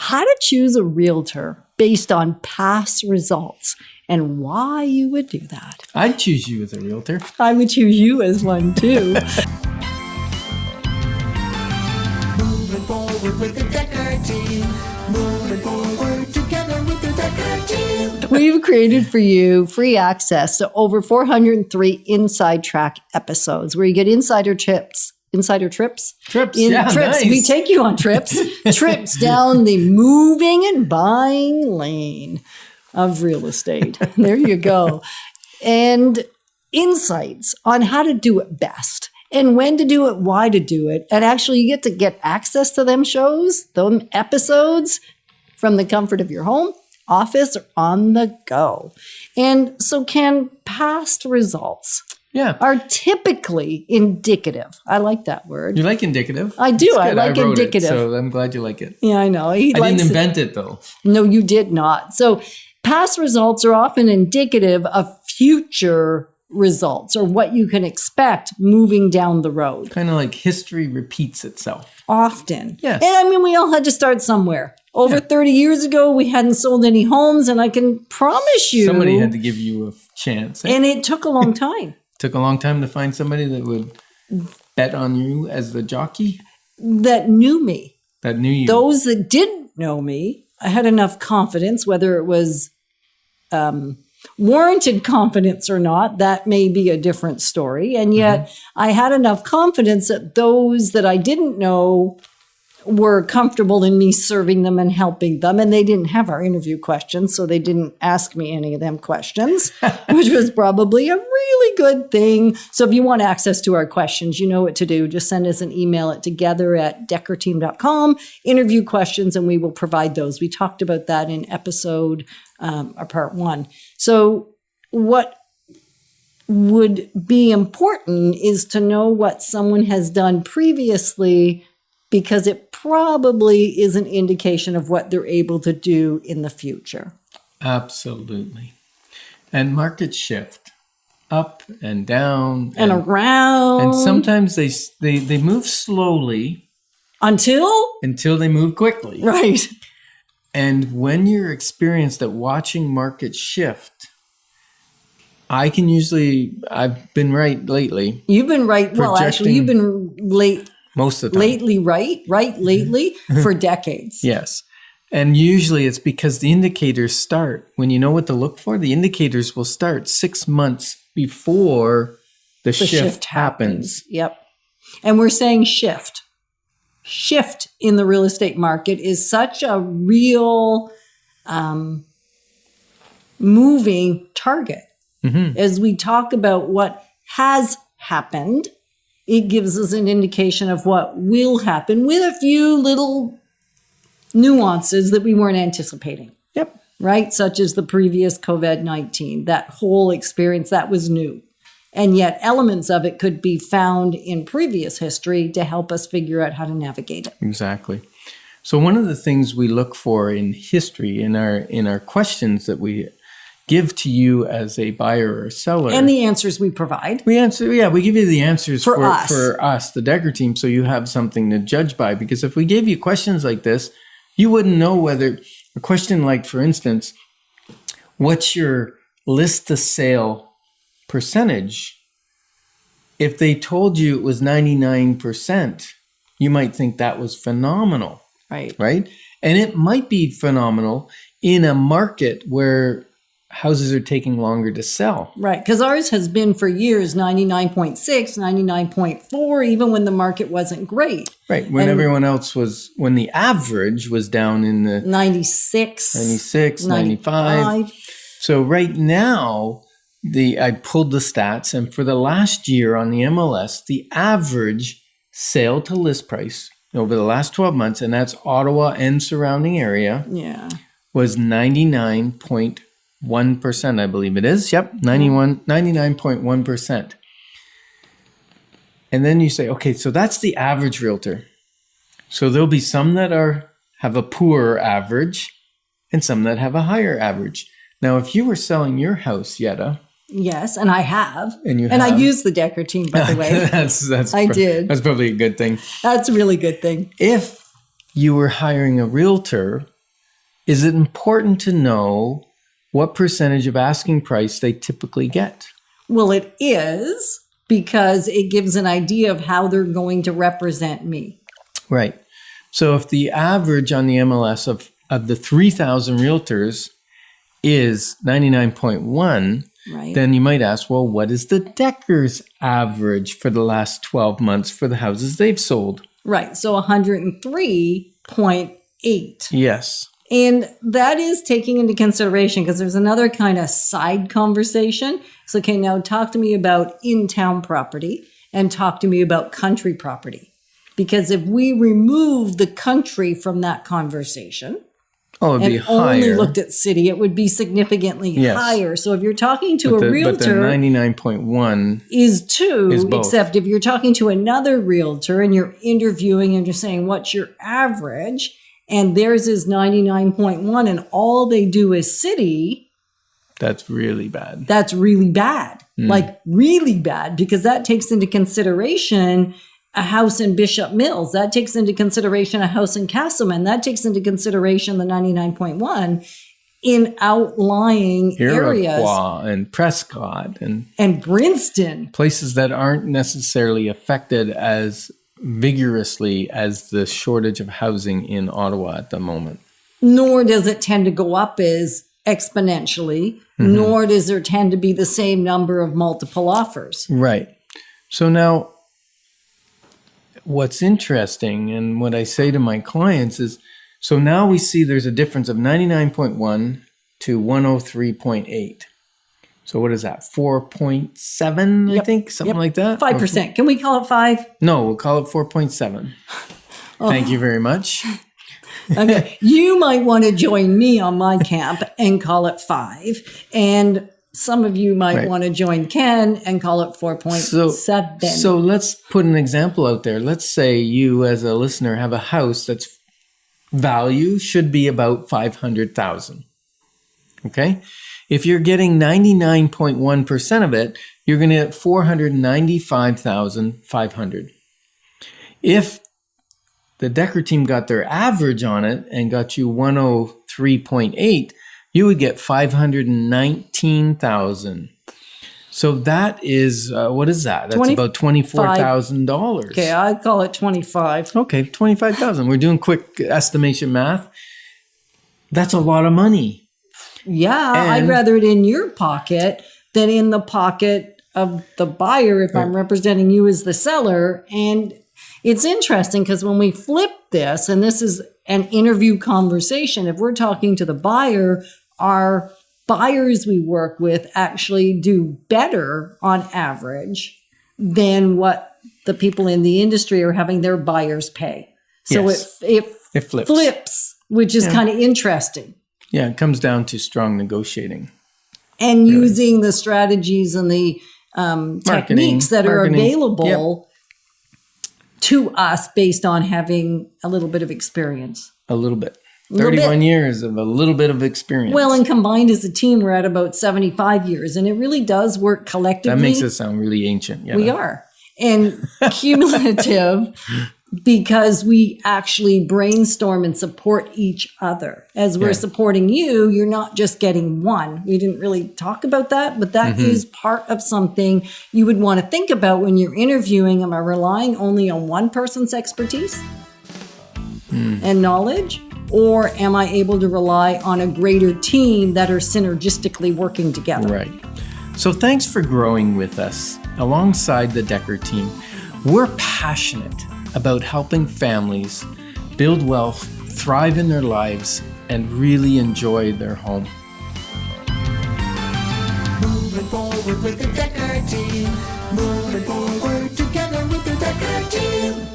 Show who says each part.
Speaker 1: how to choose a realtor based on past results and why you would do that.
Speaker 2: I'd choose you as a realtor.
Speaker 1: I would choose you as one too.
Speaker 3: Moving forward with the Decker team. Moving forward together with the Decker team.
Speaker 1: We've created for you free access to over 403 Inside Track episodes where you get insider trips. Trips.
Speaker 2: Nice.
Speaker 1: We take you on trips. Trips down the moving and buying lane of real estate. There you go. And insights on how to do it best and when to do it, why to do it. And actually you get access to them shows, them episodes from the comfort of your home, office, or on the go. And so can past results are typically indicative. I like that word.
Speaker 2: You like indicative?
Speaker 1: I do. I like
Speaker 2: wrote
Speaker 1: indicative.
Speaker 2: So I'm glad you like it.
Speaker 1: Yeah, I know.
Speaker 2: I didn't invent it though.
Speaker 1: No, you did not. So past results are often indicative of future results or what you can expect moving down the road.
Speaker 2: Kind of like history repeats itself.
Speaker 1: Often.
Speaker 2: Yes.
Speaker 1: And I mean, we all had to start somewhere. Over 30 years ago, we hadn't sold any homes, and I can promise you.
Speaker 2: Somebody had to give you a chance.
Speaker 1: And it took a long time.
Speaker 2: Took a long time to find somebody that would bet on you as the jockey?
Speaker 1: That knew me.
Speaker 2: That knew you.
Speaker 1: Those that didn't know me, I had enough confidence, whether it was warranted confidence or not, that may be a different story. And yet I had enough confidence that those that I didn't know were comfortable in me serving them and helping them. And they didn't have our interview questions, so they didn't ask me any of them questions, which was probably a really good thing. So if you want access to our questions, you know what to do. Just send us an email at together@deckerteam.com, interview questions, and we will provide those. We talked about that in episode part 1. So what would be important is to know what someone has done previously, because it probably is an indication of what they're able to do in the future.
Speaker 2: Absolutely. And markets shift up and down.
Speaker 1: And around.
Speaker 2: And sometimes they move slowly.
Speaker 1: Until
Speaker 2: they move quickly.
Speaker 1: Right.
Speaker 2: And when you're experienced at watching markets shift, I've been right lately.
Speaker 1: You've been right. Well, actually, you've been late.
Speaker 2: Most of the time.
Speaker 1: Lately, lately, for decades.
Speaker 2: Yes. And usually it's because the indicators start. When you know what to look for, the indicators will start 6 months before the shift happens.
Speaker 1: Yep. And we're saying shift. Shift in the real estate market is such a real moving target. As we talk about what has happened, it gives us an indication of what will happen with a few little nuances that we weren't anticipating.
Speaker 2: Yep.
Speaker 1: Right? Such as the previous COVID-19, that whole experience, that was new. And yet elements of it could be found in previous history to help us figure out how to navigate it.
Speaker 2: Exactly. So one of the things we look for in history, in our questions that we give to you as a buyer or seller.
Speaker 1: And the answers we provide.
Speaker 2: We give you the answers for
Speaker 1: us,
Speaker 2: the Decker team, so you have something to judge by. Because if we gave you questions like this, you wouldn't know whether a question like, for instance, what's your list to sale percentage? If they told you it was 99%, you might think that was phenomenal.
Speaker 1: Right.
Speaker 2: Right? And it might be phenomenal in a market where houses are taking longer to sell.
Speaker 1: Right. Because ours has been for years 99.6, 99.4, even when the market wasn't great.
Speaker 2: Right. When everyone else when the average was down in the 96, 95. So right now, I pulled the stats, and for the last year on the MLS, the average sale to list price over the last 12 months, and that's Ottawa and surrounding area, was 99.1%, I believe it is. Yep, 99.1%. And then you say, okay, so that's the average realtor. So there'll be some that have a poorer average and some that have a higher average. Now, if you were selling your house, Yetta.
Speaker 1: Yes, and I have.
Speaker 2: And
Speaker 1: I use the Decker team, by the way. I did.
Speaker 2: That's probably a good thing.
Speaker 1: That's a really good thing.
Speaker 2: If you were hiring a realtor is it important to know what percentage of asking price they typically get?
Speaker 1: Well, it is, because it gives an idea of how they're going to represent me.
Speaker 2: Right. So if the average on the MLS of the 3,000 realtors is 99.1,
Speaker 1: Right.
Speaker 2: then you might ask, well, what is the Decker's average for the last 12 months for the houses they've sold?
Speaker 1: Right. So 103.8.
Speaker 2: Yes.
Speaker 1: And that is taking into consideration, because there's another kind of side conversation. So, okay, now talk to me about in-town property and talk to me about country property. Because if we remove the country from that conversation
Speaker 2: It'd be
Speaker 1: and only
Speaker 2: higher.
Speaker 1: looked at city, it would be significantly
Speaker 2: Yes.
Speaker 1: higher. So if you're talking to
Speaker 2: But
Speaker 1: a
Speaker 2: the
Speaker 1: realtor,
Speaker 2: 99.1
Speaker 1: is two,
Speaker 2: is both.
Speaker 1: except if you're talking to another realtor and you're interviewing and you're saying, what's your average? And theirs is 99.1 and all they do is city,
Speaker 2: that's really bad.
Speaker 1: that's really bad. Like really bad, because that takes into consideration a house in Bishop Mills. That takes into consideration a house in Castleman. That takes into consideration the 99.1 in outlying areas.
Speaker 2: Iroquois and Prescott and
Speaker 1: And Princeton.
Speaker 2: places that aren't necessarily affected as vigorously as the shortage of housing in Ottawa at the moment.
Speaker 1: Nor does it tend to go up as exponentially, nor does there tend to be the same number of multiple offers.
Speaker 2: Right. So now, what's interesting and what I say to my clients is, so now we see there's a difference of 99.1 to 103.8. So what is that? 4.7, I think, something like that?
Speaker 1: 5%. Can we call it 5?
Speaker 2: No, we'll call it 4.7. Thank you very much.
Speaker 1: Okay. You might want to join me on my camp and call it 5. And some of you might
Speaker 2: Right.
Speaker 1: want to join Ken and call it 4.7.
Speaker 2: So let's put an example out there. Let's say you as a listener have a house that's value should be about 500,000. Okay? If you're getting 99.1% of it, you're going to get 495,500. If the Decker team got their average on it and got you 103.8, you would get 519,000. So that is, what is that? That's about $24,000.
Speaker 1: Okay, I'd call it 25.
Speaker 2: Okay, 25,000. We're doing quick estimation math. That's a lot of money.
Speaker 1: Yeah,
Speaker 2: And-
Speaker 1: I'd rather it in your pocket than in the pocket of the buyer if I'm representing you as the seller. And it's interesting because when we flip this, and this is an interview conversation, if we're talking to the buyer, our buyers we work with actually do better on average than what the people in the industry are having their buyers pay. So
Speaker 2: Yes.
Speaker 1: it
Speaker 2: flips.
Speaker 1: flips, which is kind of interesting.
Speaker 2: Yeah, it comes down to strong negotiating.
Speaker 1: And using the strategies and the techniques that are
Speaker 2: marketing.
Speaker 1: available to us based on having a little bit of experience.
Speaker 2: A little bit.
Speaker 1: Little
Speaker 2: 31
Speaker 1: bit.
Speaker 2: years of a little bit of experience.
Speaker 1: Well, and combined as a team, we're at about 75 years, and it really does work collectively.
Speaker 2: that makes it sound really ancient. Yeah.
Speaker 1: We are. And cumulative because we actually brainstorm and support each other. As we're supporting you, you're not just getting one. We didn't really talk about that, but that is part of something you would want to think about when you're interviewing. Am I relying only on one person's expertise and knowledge? Or am I able to rely on a greater team that are synergistically working together?
Speaker 2: Right. So thanks for growing with us alongside the Decker team. We're passionate about helping families build wealth, thrive in their lives, and really enjoy their home.
Speaker 3: Moving forward with the Decker team. Moving forward together with the Decker team.